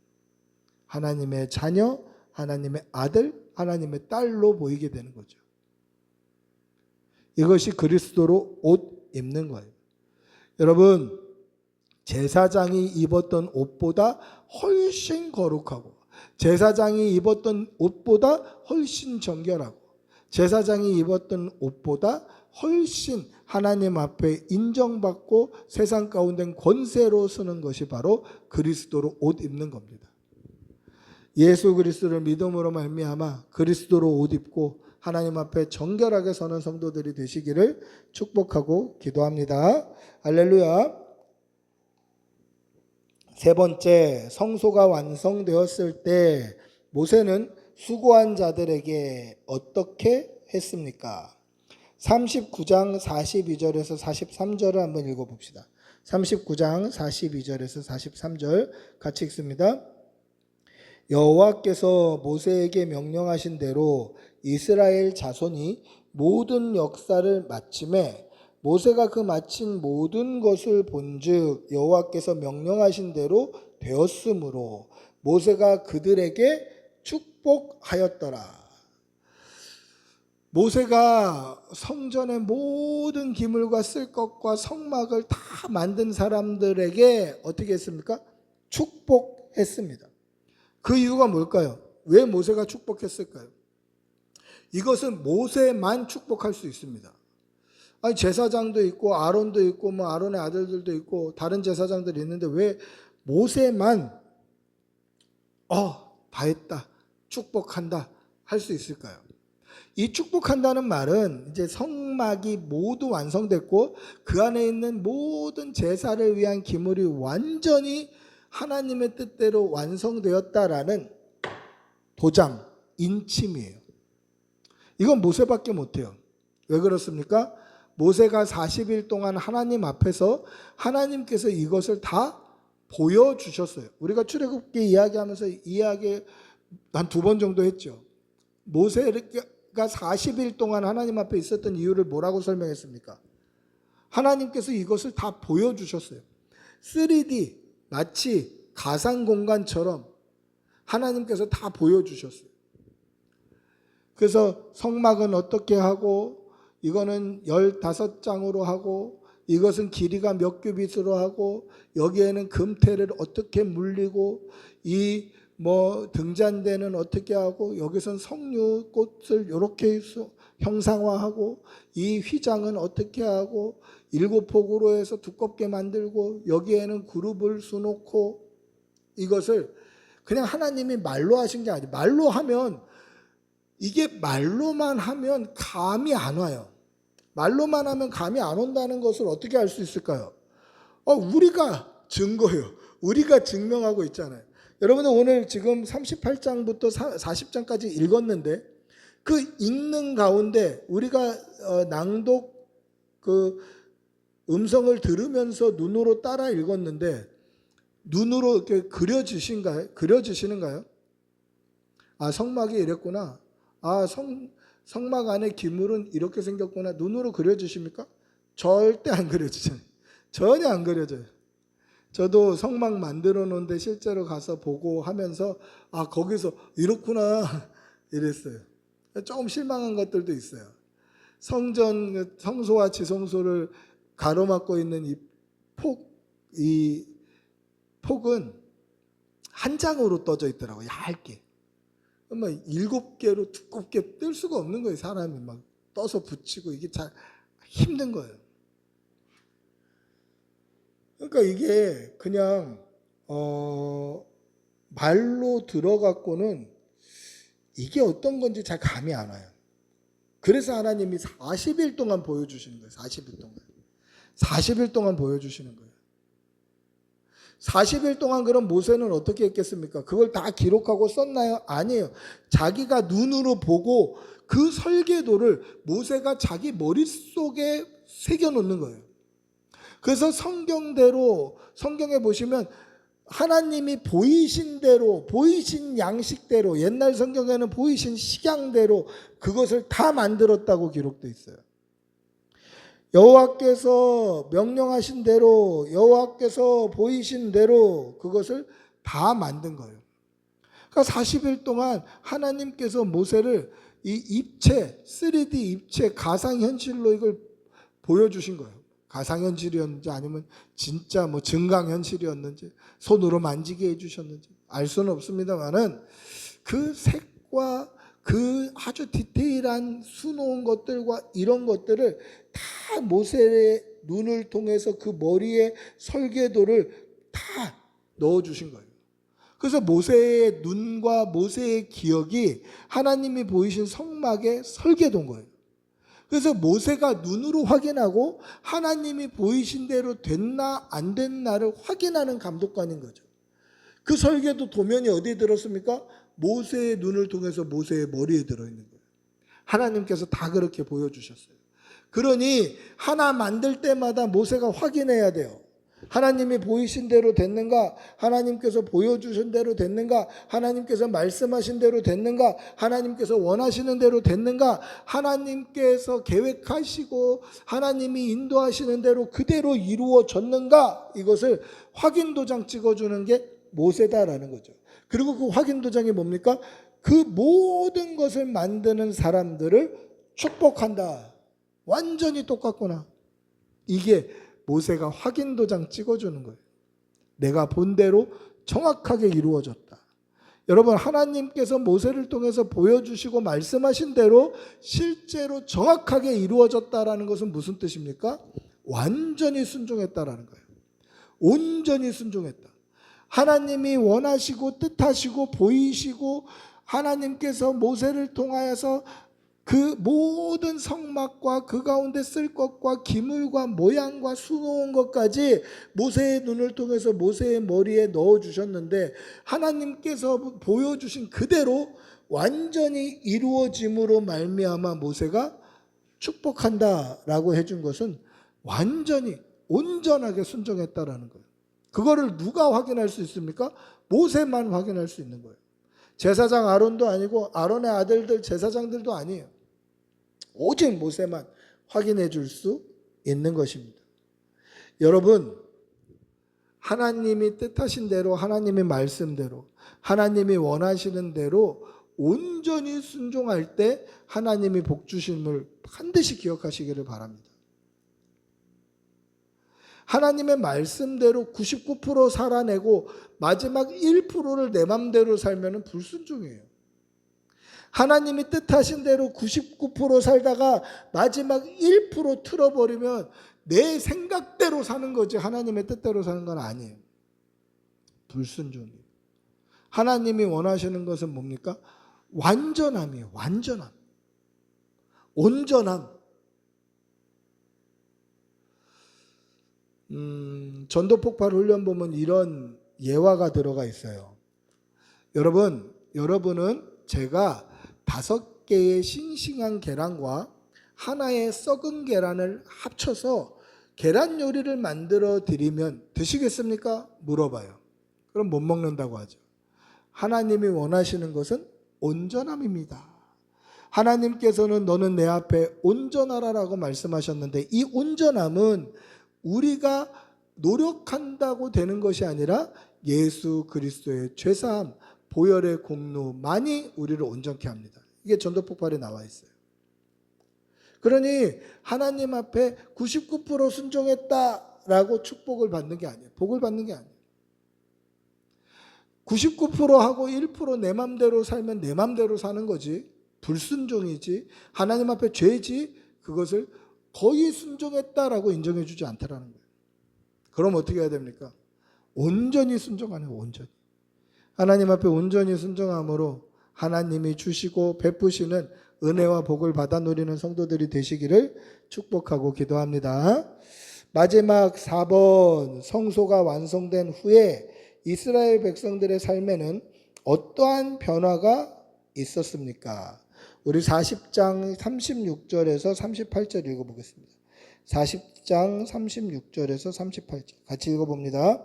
하나님의 자녀, 하나님의 아들, 하나님의 딸로 보이게 되는 거죠. 이것이 그리스도로 옷 입는 거예요. 여러분, 제사장이 입었던 옷보다 훨씬 거룩하고, 제사장이 입었던 옷보다 훨씬 정결하고, 제사장이 입었던 옷보다 훨씬 하나님 앞에 인정받고 세상 가운데 권세로 서는 것이 바로 그리스도로 옷 입는 겁니다. 예수 그리스도를 믿음으로 말미암아 그리스도로 옷 입고 하나님 앞에 정결하게 서는 성도들이 되시기를 축복하고 기도합니다. 할렐루야. 세 번째, 성소가 완성되었을 때 모세는 수고한 자들에게 어떻게 했습니까? 39장 42절에서 43절을 한번 읽어봅시다. 39장 42절에서 43절 같이 읽습니다. 여호와께서 모세에게 명령하신 대로 이스라엘 자손이 모든 역사를 마침에 모세가 그 마친 모든 것을 본즉 여호와께서 명령하신 대로 되었으므로 모세가 그들에게 축복하였더라. 모세가 성전의 모든 기물과 쓸 것과 성막을 다 만든 사람들에게 어떻게 했습니까? 축복했습니다. 그 이유가 뭘까요? 왜 모세가 축복했을까요? 이것은 모세만 축복할 수 있습니다. 아니, 제사장도 있고 아론도 있고 아론의 아들들도 있고 다른 제사장들이 있는데 왜 모세만 다 했다, 축복한다 할 수 있을까요? 이 축복한다는 말은 이제 성막이 모두 완성됐고 그 안에 있는 모든 제사를 위한 기물이 완전히 하나님의 뜻대로 완성되었다라는 도장, 인침이에요. 이건 모세밖에 못해요. 왜 그렇습니까? 모세가 40일 동안 하나님 앞에서 하나님께서 이것을 다 보여주셨어요. 우리가 출애굽기 이야기하면서 이야기 한 2번 정도 했죠. 모세가 40일 동안 하나님 앞에 있었던 이유를 뭐라고 설명했습니까? 하나님께서 이것을 다 보여주셨어요. 3D, 마치 가상 공간처럼 하나님께서 다 보여주셨어요. 그래서 성막은 어떻게 하고, 이거는 15장으로 하고, 이것은 길이가 몇 규빗으로 하고, 여기에는 금태를 어떻게 물리고, 이 등잔대는 어떻게 하고, 여기선 석류꽃을 이렇게 형상화하고 이 휘장은 어떻게 하고 7폭으로 해서 두껍게 만들고 여기에는 그룹을 수놓고 이것을 그냥 하나님이 말로 하신 게 아니에요. 말로 하면 이게 말로만 하면 감이 안 와요. 말로만 하면 감이 안 온다는 것을 어떻게 알 수 있을까요? 우리가 증거예요. 우리가 증명하고 있잖아요. 여러분들 오늘 지금 38장부터 40장까지 읽었는데 그 읽는 가운데 우리가 낭독 그 음성을 들으면서 눈으로 따라 읽었는데 눈으로 이렇게 그려지시는가요? 성막이 이랬구나. 성막 안에 기물은 이렇게 생겼구나. 눈으로 그려지십니까? 절대 안 그려지잖아요. 전혀 안 그려져요. 저도 성막 만들어 놓은데 실제로 가서 보고 하면서 거기서 이렇구나 이랬어요. 조금 실망한 것들도 있어요. 성소와 지성소를 가로막고 있는 이 폭은 한 장으로 떠져 있더라고요. 얇게. 7개로 두껍게 뜰 수가 없는 거예요. 사람이 막 떠서 붙이고 이게 잘 힘든 거예요. 그러니까 이게 그냥 말로 들어갖고는 이게 어떤 건지 잘 감이 안 와요. 그래서 하나님이 40일 동안 보여주시는 거예요. 40일 동안. 40일 동안 보여주시는 거예요. 40일 동안 그럼 모세는 어떻게 했겠습니까? 그걸 다 기록하고 썼나요? 아니에요. 자기가 눈으로 보고 그 설계도를 모세가 자기 머릿속에 새겨놓는 거예요. 그래서 성경에 보시면 하나님이 보이신 대로, 보이신 양식대로, 옛날 성경에는 보이신 식양대로 그것을 다 만들었다고 기록되어 있어요. 여호와께서 명령하신 대로, 여호와께서 보이신 대로 그것을 다 만든 거예요. 그러니까 40일 동안 하나님께서 모세를 이 입체, 3D 입체, 가상현실로 이걸 보여주신 거예요. 가상현실이었는지 아니면 진짜 증강현실이었는지 손으로 만지게 해주셨는지 알 수는 없습니다만은 그 색과 그 아주 디테일한 수놓은 것들과 이런 것들을 다 모세의 눈을 통해서 그 머리에 설계도를 다 넣어주신 거예요. 그래서 모세의 눈과 모세의 기억이 하나님이 보이신 성막의 설계도인 거예요. 그래서 모세가 눈으로 확인하고 하나님이 보이신 대로 됐나 안 됐나를 확인하는 감독관인 거죠. 그 설계도 도면이 어디에 들었습니까? 모세의 눈을 통해서 모세의 머리에 들어있는 거예요. 하나님께서 다 그렇게 보여주셨어요. 그러니 하나 만들 때마다 모세가 확인해야 돼요. 하나님이 보이신 대로 됐는가? 하나님께서 보여주신 대로 됐는가? 하나님께서 말씀하신 대로 됐는가? 하나님께서 원하시는 대로 됐는가? 하나님께서 계획하시고 하나님이 인도하시는 대로 그대로 이루어졌는가? 이것을 확인 도장 찍어주는 게 모세다라는 거죠. 그리고 그 확인 도장이 뭡니까? 그 모든 것을 만드는 사람들을 축복한다. 완전히 똑같구나. 이게 모세가 확인 도장 찍어주는 거예요. 내가 본 대로 정확하게 이루어졌다. 여러분, 하나님께서 모세를 통해서 보여주시고 말씀하신 대로 실제로 정확하게 이루어졌다라는 것은 무슨 뜻입니까? 완전히 순종했다라는 거예요. 온전히 순종했다. 하나님이 원하시고 뜻하시고 보이시고 하나님께서 모세를 통하여서 그 모든 성막과 그 가운데 쓸 것과 기물과 모양과 수놓은 것까지 모세의 눈을 통해서 모세의 머리에 넣어주셨는데 하나님께서 보여주신 그대로 완전히 이루어짐으로 말미암아 모세가 축복한다라고 해준 것은 완전히 온전하게 순종했다라는 거예요. 그거를 누가 확인할 수 있습니까? 모세만 확인할 수 있는 거예요. 제사장 아론도 아니고 아론의 아들들 제사장들도 아니에요. 오직 모세만 확인해 줄 수 있는 것입니다. 여러분, 하나님이 뜻하신 대로 하나님의 말씀대로 하나님이 원하시는 대로 온전히 순종할 때 하나님이 복 주심을 반드시 기억하시기를 바랍니다. 하나님의 말씀대로 99% 살아내고 마지막 1%를 내 맘대로 살면 불순종이에요. 하나님이 뜻하신 대로 99% 살다가 마지막 1% 틀어버리면 내 생각대로 사는 거지 하나님의 뜻대로 사는 건 아니에요. 불순종이에요. 하나님이 원하시는 것은 뭡니까? 완전함이에요. 완전함. 온전함. 전도폭발 훈련 보면 이런 예화가 들어가 있어요. 여러분은 제가 5개의 싱싱한 계란과 하나의 썩은 계란을 합쳐서 계란 요리를 만들어 드리면 드시겠습니까? 물어봐요. 그럼 못 먹는다고 하죠. 하나님이 원하시는 것은 온전함입니다. 하나님께서는 너는 내 앞에 온전하라라고 말씀하셨는데 이 온전함은 우리가 노력한다고 되는 것이 아니라 예수 그리스도의 죄사함, 보혈의 공로만이 우리를 온전케 합니다. 이게 전도폭발에 나와 있어요. 그러니 하나님 앞에 99% 순종했다라고 축복을 받는 게 아니에요. 복을 받는 게 아니에요. 99%하고 1% 내 맘대로 살면 내 맘대로 사는 거지. 불순종이지. 하나님 앞에 죄지. 그것을 거의 순종했다라고 인정해 주지 않다라는 거예요. 그럼 어떻게 해야 됩니까? 온전히 순종하는 거예요. 온전히. 하나님 앞에 온전히 순종함으로 하나님이 주시고 베푸시는 은혜와 복을 받아 누리는 성도들이 되시기를 축복하고 기도합니다. 마지막 4번, 성소가 완성된 후에 이스라엘 백성들의 삶에는 어떠한 변화가 있었습니까? 우리 40장 36절에서 38절 읽어보겠습니다. 40장 36절에서 38절 같이 읽어봅니다.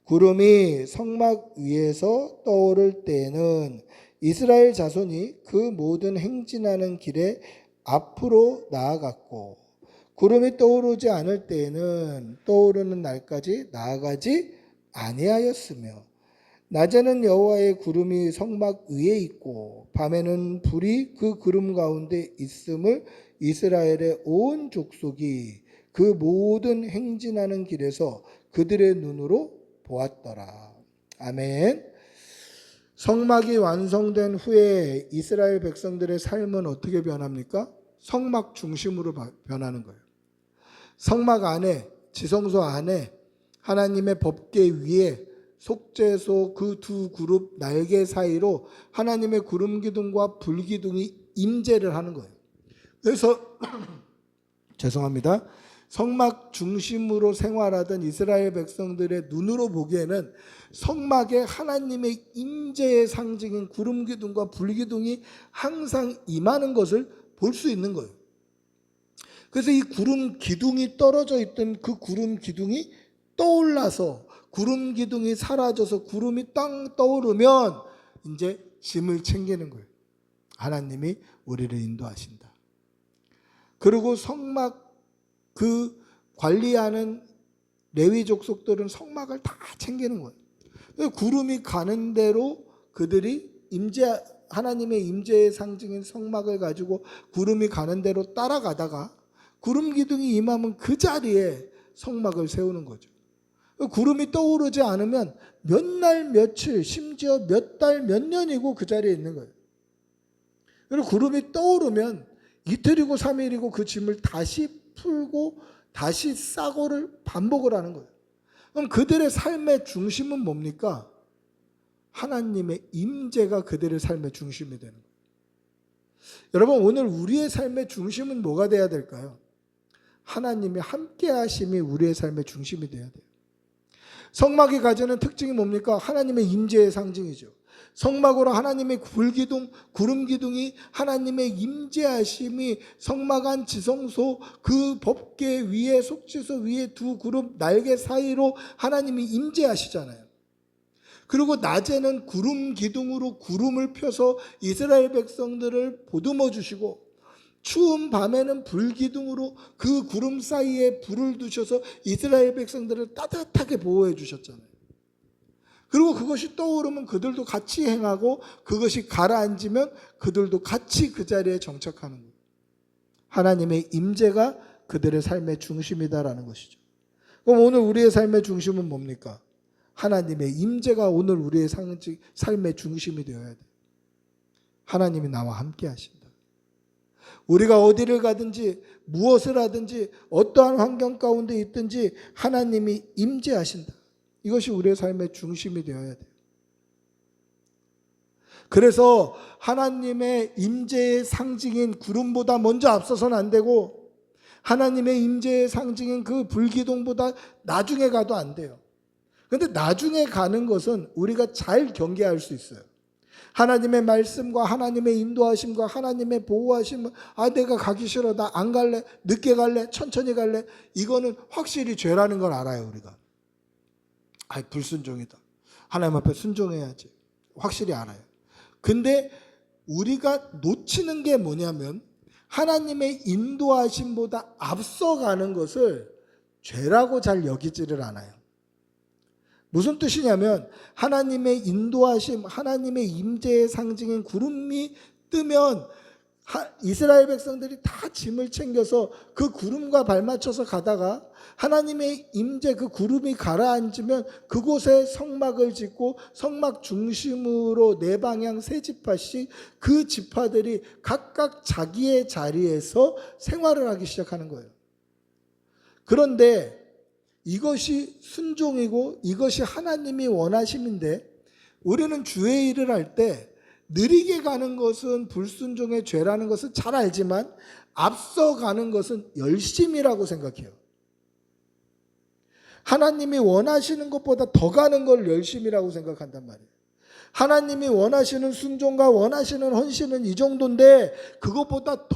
구름이 성막 위에서 떠오를 때에는 이스라엘 자손이 그 모든 행진하는 길에 앞으로 나아갔고 구름이 떠오르지 않을 때에는 떠오르는 날까지 나아가지 아니하였으며 낮에는 여호와의 구름이 성막 위에 있고 밤에는 불이 그 구름 가운데 있음을 이스라엘의 온 족속이 그 모든 행진하는 길에서 그들의 눈으로 보았더라. 아멘. 성막이 완성된 후에 이스라엘 백성들의 삶은 어떻게 변합니까? 성막 중심으로 변하는 거예요. 성막 안에, 지성소 안에 하나님의 법궤 위에 속죄소 그 두 그룹 날개 사이로 하나님의 구름 기둥과 불 기둥이 임재를 하는 거예요. 그래서 죄송합니다. 성막 중심으로 생활하던 이스라엘 백성들의 눈으로 보기에는 성막에 하나님의 임재의 상징인 구름 기둥과 불 기둥이 항상 임하는 것을 볼 수 있는 거예요. 그래서 이 구름 기둥이 떨어져 있던 그 구름 기둥이 떠올라서 구름 기둥이 사라져서 구름이 땅 떠오르면 이제 짐을 챙기는 거예요. 하나님이 우리를 인도하신다. 그리고 성막 그 관리하는 레위 족속들은 성막을 다 챙기는 거예요. 구름이 가는 대로 그들이 하나님의 임재의 상징인 성막을 가지고 구름이 가는 대로 따라가다가 구름 기둥이 임하면 그 자리에 성막을 세우는 거죠. 구름이 떠오르지 않으면 몇 날 며칠 심지어 몇 달 몇 년이고 그 자리에 있는 거예요. 그리고 구름이 떠오르면 이틀이고 3일이고 그 짐을 다시 풀고 다시 싸고를 반복을 하는 거예요. 그럼 그들의 삶의 중심은 뭡니까? 하나님의 임재가 그들의 삶의 중심이 되는 거예요. 여러분 오늘 우리의 삶의 중심은 뭐가 돼야 될까요? 하나님의 함께 하심이 우리의 삶의 중심이 돼야 돼요. 성막이 가지는 특징이 뭡니까? 하나님의 임재의 상징이죠. 성막으로 하나님의 불기둥, 구름기둥이 하나님의 임재하심이 성막 안 지성소 그 법궤 위에 속죄소 위에 두 그룹 날개 사이로 하나님이 임재하시잖아요. 그리고 낮에는 구름기둥으로 구름을 펴서 이스라엘 백성들을 보듬어 주시고 추운 밤에는 불기둥으로 그 구름 사이에 불을 두셔서 이스라엘 백성들을 따뜻하게 보호해 주셨잖아요. 그리고 그것이 떠오르면 그들도 같이 행하고 그것이 가라앉으면 그들도 같이 그 자리에 정착하는 거예요. 하나님의 임재가 그들의 삶의 중심이다라는 것이죠. 그럼 오늘 우리의 삶의 중심은 뭡니까? 하나님의 임재가 오늘 우리의 삶의 중심이 되어야 돼요. 하나님이 나와 함께 하신다. 우리가 어디를 가든지 무엇을 하든지 어떠한 환경 가운데 있든지 하나님이 임재하신다. 이것이 우리의 삶의 중심이 되어야 돼요. 그래서 하나님의 임재의 상징인 구름보다 먼저 앞서서는 안 되고 하나님의 임재의 상징인 그 불기둥보다 나중에 가도 안 돼요. 그런데 나중에 가는 것은 우리가 잘 경계할 수 있어요. 하나님의 말씀과 하나님의 인도하심과 하나님의 보호하심은 내가 가기 싫어, 나 안 갈래, 늦게 갈래, 천천히 갈래, 이거는 확실히 죄라는 걸 알아요. 우리가 불순종이다, 하나님 앞에 순종해야지, 확실히 알아요. 근데 우리가 놓치는 게 뭐냐면 하나님의 인도하심보다 앞서가는 것을 죄라고 잘 여기지를 않아요. 무슨 뜻이냐면 하나님의 인도하심, 하나님의 임재의 상징인 구름이 뜨면 이스라엘 백성들이 다 짐을 챙겨서 그 구름과 발맞춰서 가다가 하나님의 임재 그 구름이 가라앉으면 그곳에 성막을 짓고 성막 중심으로 네 방향 세 지파씩 그 지파들이 각각 자기의 자리에서 생활을 하기 시작하는 거예요. 그런데 이것이 순종이고 이것이 하나님이 원하심인데 우리는 주의 일을 할 때 느리게 가는 것은 불순종의 죄라는 것을 잘 알지만 앞서가는 것은 열심이라고 생각해요. 하나님이 원하시는 것보다 더 가는 걸 열심이라고 생각한단 말이에요. 하나님이 원하시는 순종과 원하시는 헌신은 이 정도인데 그것보다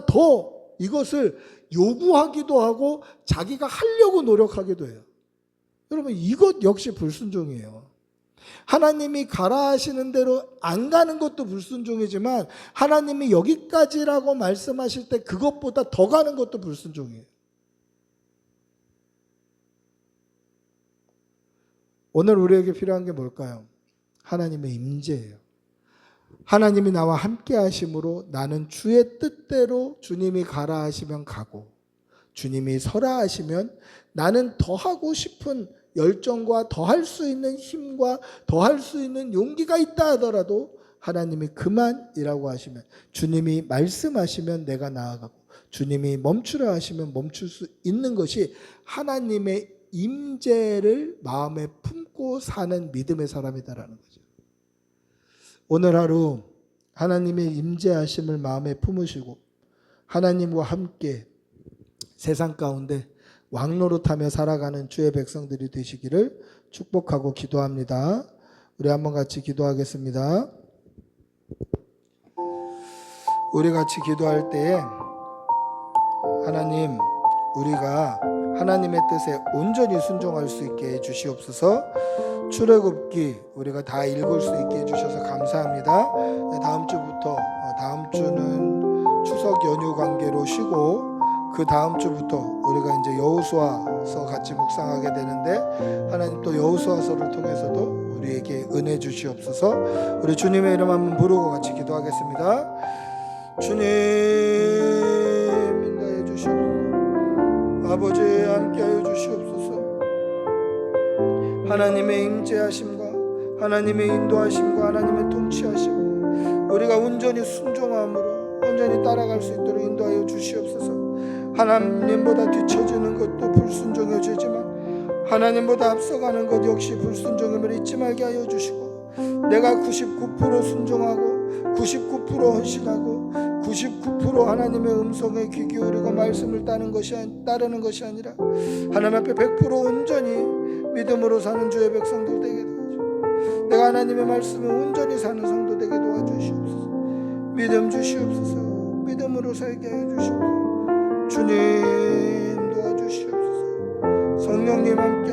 더 이것을 요구하기도 하고 자기가 하려고 노력하기도 해요. 여러분, 이것 역시 불순종이에요. 하나님이 가라 하시는 대로 안 가는 것도 불순종이지만 하나님이 여기까지라고 말씀하실 때 그것보다 더 가는 것도 불순종이에요. 오늘 우리에게 필요한 게 뭘까요? 하나님의 임재예요. 하나님이 나와 함께 하심으로 나는 주의 뜻대로 주님이 가라 하시면 가고 주님이 서라 하시면 나는 더 하고 싶은 열정과 더 할 수 있는 힘과 더 할 수 있는 용기가 있다 하더라도 하나님이 그만이라고 하시면, 주님이 말씀하시면 내가 나아가고 주님이 멈추라 하시면 멈출 수 있는 것이 하나님의 임재를 마음에 품고 사는 믿음의 사람이다라는 거죠. 오늘 하루 하나님의 임재하심을 마음에 품으시고 하나님과 함께 세상 가운데 왕노릇하며 살아가는 주의 백성들이 되시기를 축복하고 기도합니다. 우리 한번 같이 기도하겠습니다. 우리 같이 기도할 때에 하나님, 우리가 하나님의 뜻에 온전히 순종할 수 있게 해주시옵소서. 출애굽기 우리가 다 읽을 수 있게 해주셔서 감사합니다. 다음 주부터, 다음 주는 추석 연휴 관계로 쉬고 그 다음 주부터 우리가 이제 여호수아서 같이 묵상하게 되는데 하나님 또 여호수아서를 통해서도 우리에게 은혜 주시옵소서. 우리 주님의 이름 한번 부르고 같이 기도하겠습니다. 주님 인도해 주시옵소서. 아버지 함께하여 주시옵소서. 하나님의 임재하심과 하나님의 인도하심과 하나님의 통치하심을 우리가 온전히 순종함으로 온전히 따라갈 수 있도록 인도하여 주시옵소서. 하나님보다 뒤처지는 것도 불순종의 죄지만 하나님보다 앞서가는 것 역시 불순종임을 잊지 말게 하여 주시고 내가 99% 순종하고 99% 헌신하고 99% 하나님의 음성에 귀 기울이고 말씀을 따르는 것이 아니라 하나님 앞에 100% 온전히 믿음으로 사는 주의 백성들 되게 도와주시옵소서. 내가 하나님의 말씀을 온전히 사는 성도 되게 도와주시옵소서. 믿음 주시옵소서. 믿음으로 살게 해 주시옵소서. 주님 도와주시옵소서. 성령님 함께